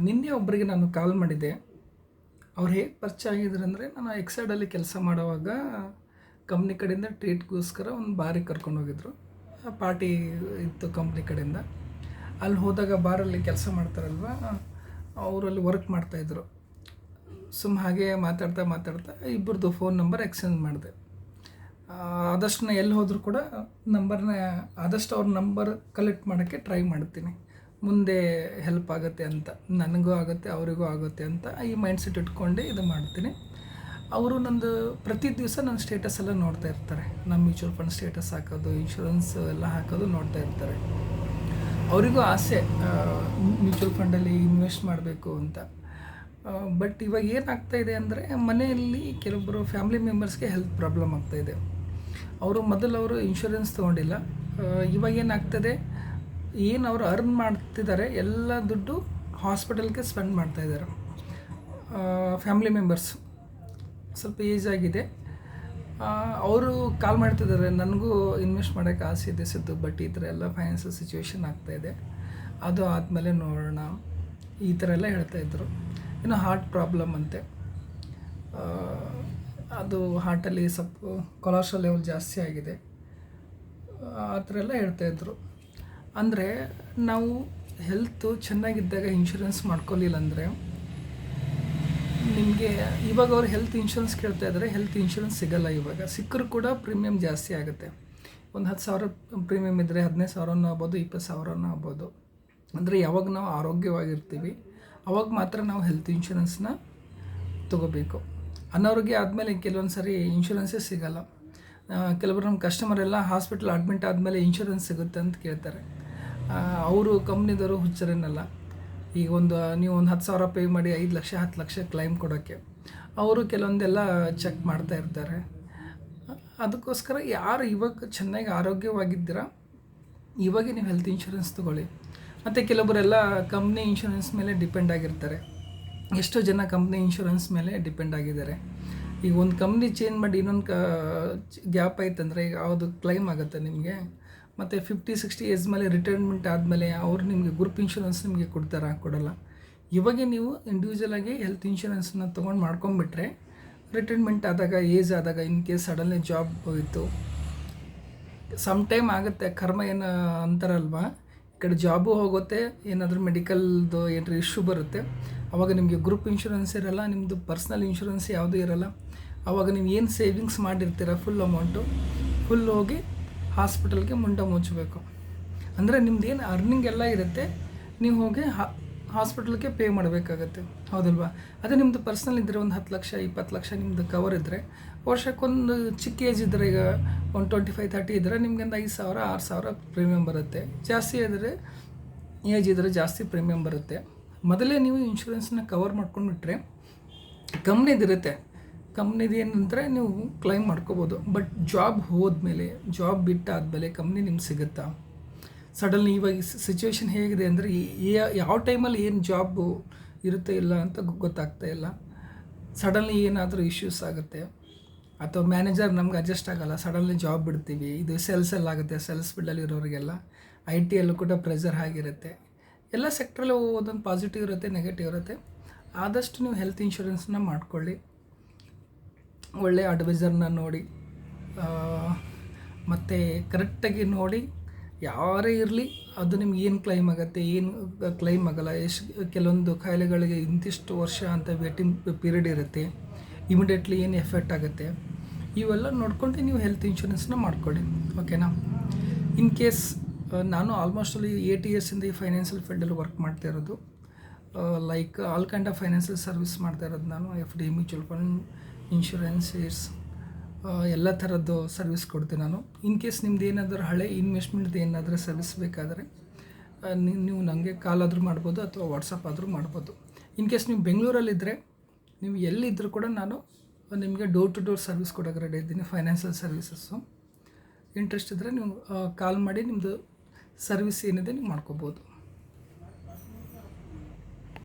ನಿನ್ನೆ ಒಬ್ಬರಿಗೆ ನಾನು ಕಾಲ್ ಮಾಡಿದ್ದೆ. ಅವ್ರು ಹೇಗೆ ಪರಿಚಯ ಆಗಿದ್ರು ಅಂದರೆ, ನಾನು ಎಕ್ಸೈಡಲ್ಲಿ ಕೆಲಸ ಮಾಡುವಾಗ ಕಂಪ್ನಿ ಕಡೆಯಿಂದ ಟ್ರೀಟ್ಗೋಸ್ಕರ ಒಂದು ಬಾರಿಗೆ ಕರ್ಕೊಂಡೋಗಿದ್ರು. ಪಾರ್ಟಿ ಇತ್ತು ಕಂಪ್ನಿ ಕಡೆಯಿಂದ. ಅಲ್ಲಿ ಹೋದಾಗ ಬಾರಲ್ಲಿ ಕೆಲಸ ಮಾಡ್ತಾರಲ್ವ, ಅವರಲ್ಲಿ ವರ್ಕ್ ಮಾಡ್ತಾಯಿದ್ರು. ಹಾಗೆ ಮಾತಾಡ್ತಾ ಮಾತಾಡ್ತಾ ಇಬ್ಬರದು ಫೋನ್ ನಂಬರ್ ಎಕ್ಸ್ಚೇಂಜ್ ಮಾಡಿದೆ. ಆದಷ್ಟು ನಾನು ಎಲ್ಲಿ ಹೋದರೂ ಕೂಡ ಆದಷ್ಟು ಅವ್ರ ನಂಬರ್ ಕಲೆಕ್ಟ್ ಮಾಡೋಕ್ಕೆ ಟ್ರೈ ಮಾಡ್ತೀನಿ. ಮುಂದೆ ಹೆಲ್ಪ್ ಆಗುತ್ತೆ ಅಂತ, ನನಗೂ ಆಗುತ್ತೆ ಅವರಿಗೂ ಆಗುತ್ತೆ ಅಂತ ಈ ಮೈಂಡ್ಸೆಟ್ ಇಟ್ಕೊಂಡೆ ಇದು ಮಾಡ್ತೀನಿ. ಅವರು ನಂದು ಪ್ರತಿ ದಿವಸ ನನ್ನ ಸ್ಟೇಟಸ್ ಎಲ್ಲ ನೋಡ್ತಾ ಇರ್ತಾರೆ. ನಮ್ಮ ಮ್ಯೂಚುವಲ್ ಫಂಡ್ ಸ್ಟೇಟಸ್ ಹಾಕೋದು, ಇನ್ಶೂರೆನ್ಸ್ ಎಲ್ಲ ಹಾಕೋದು ನೋಡ್ತಾ ಇರ್ತಾರೆ. ಅವರಿಗೂ ಆಸೆ ಮ್ಯೂಚುವಲ್ ಫಂಡಲ್ಲಿ ಇನ್ವೆಸ್ಟ್ ಮಾಡಬೇಕು ಅಂತ. ಬಟ್ ಇವಾಗ ಏನಾಗ್ತಾ ಇದೆ ಅಂದರೆ, ಮನೆಯಲ್ಲಿ ಕೆಲವೊಬ್ಬರು ಫ್ಯಾಮಿಲಿ ಮೆಂಬರ್ಸ್ಗೆ ಹೆಲ್ತ್ ಪ್ರಾಬ್ಲಮ್ ಆಗ್ತಾಯಿದೆ. ಮೊದಲು ಇನ್ಶೂರೆನ್ಸ್ ತೊಗೊಂಡಿಲ್ಲ. ಇವಾಗ ಏನಾಗ್ತದೆ, ಏನು ಅವರು ಅರ್ನ್ ಮಾಡ್ತಿದ್ದಾರೆ ಎಲ್ಲ ದುಡ್ಡು ಹಾಸ್ಪಿಟಲ್ಗೆ ಸ್ಪೆಂಡ್ ಮಾಡ್ತಾಯಿದ್ದಾರೆ. ಫ್ಯಾಮಿಲಿ ಮೆಂಬರ್ಸ್ ಸ್ವಲ್ಪ ಏಜ್ ಆಗಿದೆ, ಅವರು ಕಾಲ್ ಮಾಡ್ತಿದ್ದಾರೆ, ನನಗೂ ಇನ್ವೆಸ್ಟ್ ಮಾಡೋಕ್ಕೆ ಆಸೆ ಇದೆ ಸಿದ್ದು, ಬಟ್ ಈ ಥರ ಎಲ್ಲ ಫೈನಾನ್ಷಿಯಲ್ ಸಿಚುವೇಶನ್ ಆಗ್ತಾಯಿದೆ, ಅದು ಆದಮೇಲೆ ನೋಡೋಣ ಈ ಥರ ಎಲ್ಲ ಹೇಳ್ತಾಯಿದ್ರು. ಇನ್ನು ಹಾರ್ಟ್ ಪ್ರಾಬ್ಲಮ್ ಅಂತೆ, ಅದು ಹಾರ್ಟಲ್ಲಿ ಸ್ವಲ್ಪ ಕೊಲೆಸ್ಟ್ರಾಲ್ ಲೆವೆಲ್ ಜಾಸ್ತಿ ಆಗಿದೆ, ಆ ಥರ ಎಲ್ಲ ಹೇಳ್ತಾಯಿದ್ರು. ಅಂದರೆ ನಾವು ಹೆಲ್ತು ಚೆನ್ನಾಗಿದ್ದಾಗ ಇನ್ಶೂರೆನ್ಸ್ ಮಾಡ್ಕೊಳ್ಳಿಲ್ಲ ಅಂದರೆ, ನಿಮಗೆ ಇವಾಗ ಅವ್ರು ಹೆಲ್ತ್ ಇನ್ಶೂರೆನ್ಸ್ ಕೇಳ್ತಾ ಇದ್ದಾರೆ, ಹೆಲ್ತ್ ಇನ್ಶೂರೆನ್ಸ್ ಸಿಗೋಲ್ಲ. ಇವಾಗ ಸಿಕ್ಕರೂ ಕೂಡ ಪ್ರೀಮಿಯಮ್ ಜಾಸ್ತಿ ಆಗುತ್ತೆ. ಒಂದು 10,000 ಪ್ರೀಮಿಯಮ್ ಇದ್ದರೆ 15,000 ಆಗ್ಬೋದು, 20,000 ಆಗ್ಬೋದು. ಅಂದರೆ ಯಾವಾಗ ನಾವು ಆರೋಗ್ಯವಾಗಿರ್ತೀವಿ ಅವಾಗ ಮಾತ್ರ ನಾವು ಹೆಲ್ತ್ ಇನ್ಶೂರೆನ್ಸ್ನ ತೊಗೋಬೇಕು. ಅನಾರೋಗ್ಯ ಆದಮೇಲೆ ಕೆಲವೊಂದು ಸರಿ ಇನ್ಶೂರೆನ್ಸೇ ಸಿಗೋಲ್ಲ. ಕೆಲವರು ನಮ್ಮ ಕಸ್ಟಮರೆಲ್ಲ ಹಾಸ್ಪಿಟಲ್ ಅಡ್ಮಿಟ್ ಆದಮೇಲೆ ಇನ್ಶೂರೆನ್ಸ್ ಸಿಗುತ್ತೆ ಅಂತ ಕೇಳ್ತಾರೆ. ಅವರು ಕಂಪ್ನಿದವರು ಹುಚ್ಚರೇನಲ್ಲ. ಈಗ ನೀವು ಒಂದು 10,000 ಪೇ ಮಾಡಿ 5 ಲಕ್ಷ 10 ಲಕ್ಷ ಕ್ಲೈಮ್ ಕೊಡೋಕ್ಕೆ ಅವರು ಕೆಲವೊಂದೆಲ್ಲ ಚೆಕ್ ಮಾಡ್ತಾ ಇರ್ತಾರೆ. ಅದಕ್ಕೋಸ್ಕರ ಯಾರು ಇವಾಗ ಚೆನ್ನಾಗಿ ಆರೋಗ್ಯವಾಗಿದ್ದೀರ ಇವಾಗೆ ನೀವು ಹೆಲ್ತ್ ಇನ್ಶೂರೆನ್ಸ್ ತೊಗೊಳ್ಳಿ. ಮತ್ತು ಕೆಲವೊಬ್ಬರೆಲ್ಲ ಕಂಪ್ನಿ ಇನ್ಶೂರೆನ್ಸ್ ಮೇಲೆ ಡಿಪೆಂಡ್ ಆಗಿರ್ತಾರೆ. ಎಷ್ಟೋ ಜನ ಕಂಪ್ನಿ ಇನ್ಶೂರೆನ್ಸ್ ಮೇಲೆ ಡಿಪೆಂಡ್ ಆಗಿದ್ದಾರೆ. ಈಗ ಒಂದು ಕಂಪ್ನಿ ಚೇಂಜ್ ಮಾಡಿ ಇನ್ನೊಂದು ಗ್ಯಾಪ್ ಆಯ್ತಂದರೆ ಈಗ ಯಾವುದು ಕ್ಲೈಮ್ ಆಗುತ್ತೆ ನಿಮಗೆ. ಮತ್ತು 50-60 ಏಜ್ ಮೇಲೆ ರಿಟೈರ್ಮೆಂಟ್ ಆದಮೇಲೆ ಅವ್ರು ನಿಮಗೆ ಗ್ರೂಪ್ ಇನ್ಶೂರೆನ್ಸ್ ನಿಮಗೆ ಕೊಡಲ್ಲ. ಇವಾಗೆ ನೀವು ಇಂಡಿವಿಜುವಲಾಗಿ ಹೆಲ್ತ್ ಇನ್ಶೂರೆನ್ಸ್ನ ತೊಗೊಂಡು ಮಾಡ್ಕೊಂಬಿಟ್ರೆ, ರಿಟೈರ್ಮೆಂಟ್ ಆದಾಗ, ಏಜ್ ಆದಾಗ, ಇನ್ ಕೇಸ್ ಸಡನ್ಲಿ ಜಾಬ್ ಹೋಯಿತು, ಸಮ್ ಟೈಮ್ ಆಗುತ್ತೆ, ಕರ್ಮ ಏನು ಅಂತಾರಲ್ವ, ಈ ಕಡೆ ಜಾಬು ಹೋಗುತ್ತೆ, ಏನಾದರೂ ಮೆಡಿಕಲ್ದು ಏನಾದರೂ ಇಶ್ಯೂ ಬರುತ್ತೆ, ಆವಾಗ ನಿಮಗೆ ಗ್ರೂಪ್ ಇನ್ಶೂರೆನ್ಸ್ ಇರೋಲ್ಲ, ನಿಮ್ಮದು ಪರ್ಸ್ನಲ್ ಇನ್ಶೂರೆನ್ಸ್ ಯಾವುದೂ ಇರೋಲ್ಲ. ಆವಾಗ ನೀವು ಏನು ಸೇವಿಂಗ್ಸ್ ಮಾಡಿರ್ತೀರ ಫುಲ್ ಅಮೌಂಟು ಫುಲ್ ಹೋಗಿ ಹಾಸ್ಪಿಟಲ್ಗೆ ಮುಂಡ ಮುಚ್ಚಬೇಕು. ಅಂದರೆ ನಿಮ್ದು ಏನು ಅರ್ನಿಂಗ್ ಎಲ್ಲ ಇರುತ್ತೆ, ನೀವು ಹೋಗಿ ಹಾಸ್ಪಿಟಲ್ಗೆ ಪೇ ಮಾಡಬೇಕಾಗತ್ತೆ, ಹೌದಲ್ವಾ? ಅದೇ ನಿಮ್ಮದು ಪರ್ಸ್ನಲ್ ಇದ್ದರೆ ಒಂದು 10 ಲಕ್ಷ 20 ಲಕ್ಷ ನಿಮ್ಮದು ಕವರ್ ಇದ್ದರೆ, ವರ್ಷಕ್ಕೊಂದು ಚಿಕ್ಕ ಏಜ್ ಇದ್ದರೆ, ಈಗ ಒಂದು 25-30 ಇದ್ದರೆ ನಿಮ್ಗೆ ಒಂದು 5,000 6,000 ಪ್ರೀಮಿಯಮ್ ಬರುತ್ತೆ. ಜಾಸ್ತಿ ಇದ್ದರೆ ಏಜ್ ಇದ್ದರೆ ಜಾಸ್ತಿ ಪ್ರೀಮಿಯಮ್ ಬರುತ್ತೆ. ಮೊದಲೇ ನೀವು ಇನ್ಶೂರೆನ್ಸ್ನ ಕವರ್ ಮಾಡ್ಕೊಂಡ್ಬಿಟ್ರೆ ಕಂಪ್ನಿದಿರುತ್ತೆ, ಕಂಪ್ನಿದು ಏನಂದರೆ ನೀವು ಕ್ಲೈಮ್ ಮಾಡ್ಕೋಬೋದು. ಬಟ್ ಜಾಬ್ ಹೋದ್ಮೇಲೆ, ಜಾಬ್ ಬಿಟ್ಟಾದಮೇಲೆ ಕಂಪ್ನಿ ನಿಮ್ಗೆ ಸಿಗುತ್ತಾ? ಸಡನ್ಲಿ ಇವಾಗ ಸಿಚುವೇಶನ್ ಹೇಗಿದೆ ಅಂದರೆ, ಯಾವ ಟೈಮಲ್ಲಿ ಏನು ಜಾಬು ಇರುತ್ತೆ ಇಲ್ಲ ಅಂತ ಗೊತ್ತಾಗ್ತಾ ಇಲ್ಲ. ಸಡನ್ಲಿ ಏನಾದರೂ ಇಶ್ಯೂಸ್ ಆಗುತ್ತೆ, ಅಥವಾ ಮ್ಯಾನೇಜರ್ ನಮ್ಗೆ ಅಡ್ಜಸ್ಟ್ ಆಗೋಲ್ಲ, ಸಡನ್ಲಿ ಜಾಬ್ ಬಿಡ್ತೀವಿ. ಇದು ಸೇಲ್ಸಲ್ಲಾಗುತ್ತೆ, ಸೇಲ್ಸ್ ಫೀಲ್ಡಲ್ಲಿ ಇರೋರಿಗೆಲ್ಲ. IT ಯಲ್ಲೂ ಕೂಡ ಪ್ರೆಷರ್ ಆಗಿರುತ್ತೆ. ಎಲ್ಲ ಸೆಕ್ಟ್ರಲ್ಲೂ ಒಂದೊಂದು ಪಾಸಿಟಿವ್ ಇರುತ್ತೆ, ನೆಗೆಟಿವ್ ಇರುತ್ತೆ. ಆದಷ್ಟು ನೀವು ಹೆಲ್ತ್ ಇನ್ಶೂರೆನ್ಸ್ನ ಮಾಡ್ಕೊಳ್ಳಿ. ಒಳ್ಳೆಯ ಅಡ್ವೈಸರ್ನ ನೋಡಿ, ಮತ್ತು ಕರೆಕ್ಟಾಗಿ ನೋಡಿ, ಯಾರೇ ಇರಲಿ ಅದು ನಿಮ್ಗೆ ಏನು ಕ್ಲೈಮ್ ಆಗುತ್ತೆ, ಏನು ಕ್ಲೈಮ್ ಆಗೋಲ್ಲ, ಕೆಲವೊಂದು ಕಾಯಿಲೆಗಳಿಗೆ ಇಂತಿಷ್ಟು ವರ್ಷ ಅಂತ ವೇಟಿಂಗ್ ಪೀರಿಯಡ್ ಇರುತ್ತೆ, ಇಮಿಡಿಯೇಟ್ಲಿ ಏನು ಎಫೆಕ್ಟ್ ಆಗುತ್ತೆ, ಇವೆಲ್ಲ ನೋಡ್ಕೊಂಡು ನೀವು ಹೆಲ್ತ್ ಇನ್ಶೂರೆನ್ಸ್ನ ಮಾಡ್ಕೊಳ್ಳಿ, ಓಕೆನಾ? ಇನ್ ಕೇಸ್ ನಾನು ಆಲ್ಮೋಸ್ಟ್ 8 ಇಯರ್ಸಿಂದ ಈ ಫೈನಾನ್ಷಿಯಲ್ ಫೀಲ್ಡಲ್ಲಿ ವರ್ಕ್ ಮಾಡ್ತಾ ಇರೋದು. Like all kind of financial service ಮಾಡ್ತಾ ಇರೋದು ನಾನು. FD, ಮ್ಯೂಚುವಲ್ ಫಂಡ್, ಇನ್ಶೂರೆನ್ಸ್, ಎಲ್ಲ ಥರದ್ದು ಸರ್ವಿಸ್ ಕೊಡ್ತೀನಿ ನಾನು. ಇನ್ ಕೇಸ್ ನಿಮ್ದು ಏನಾದರೂ ಹಳೆ ಇನ್ವೆಸ್ಟ್ಮೆಂಟ್ದು ಏನಾದರೂ ಸರ್ವಿಸ್ ಬೇಕಾದರೆ ನೀವು ನನಗೆ ಕಾಲ್ ಆದರೂ ಮಾಡ್ಬೋದು, ಅಥವಾ ವಾಟ್ಸಪ್ ಆದರೂ ಮಾಡ್ಬೋದು. ಇನ್ ಕೇಸ್ ನೀವು ಬೆಂಗಳೂರಲ್ಲಿದ್ದರೆ, ನೀವು ಎಲ್ಲಿದ್ದರೂ ಕೂಡ ನಾನು ನಿಮಗೆ ಡೋರ್ ಟು ಡೋರ್ ಸರ್ವಿಸ್ ಕೊಡೋಕೆ ರೆಡಿ ಇದ್ದೀನಿ, ಫೈನಾನ್ಷಿಯಲ್ ಸರ್ವಿಸಸ್ಸು. ಇಂಟ್ರೆಸ್ಟ್ ಇದ್ದರೆ ನೀವು ಕಾಲ್ ಮಾಡಿ ನಿಮ್ಮದು ಸರ್ವಿಸ್ ಏನಿದೆ ನೀವು ಮಾಡ್ಕೋಬೋದು.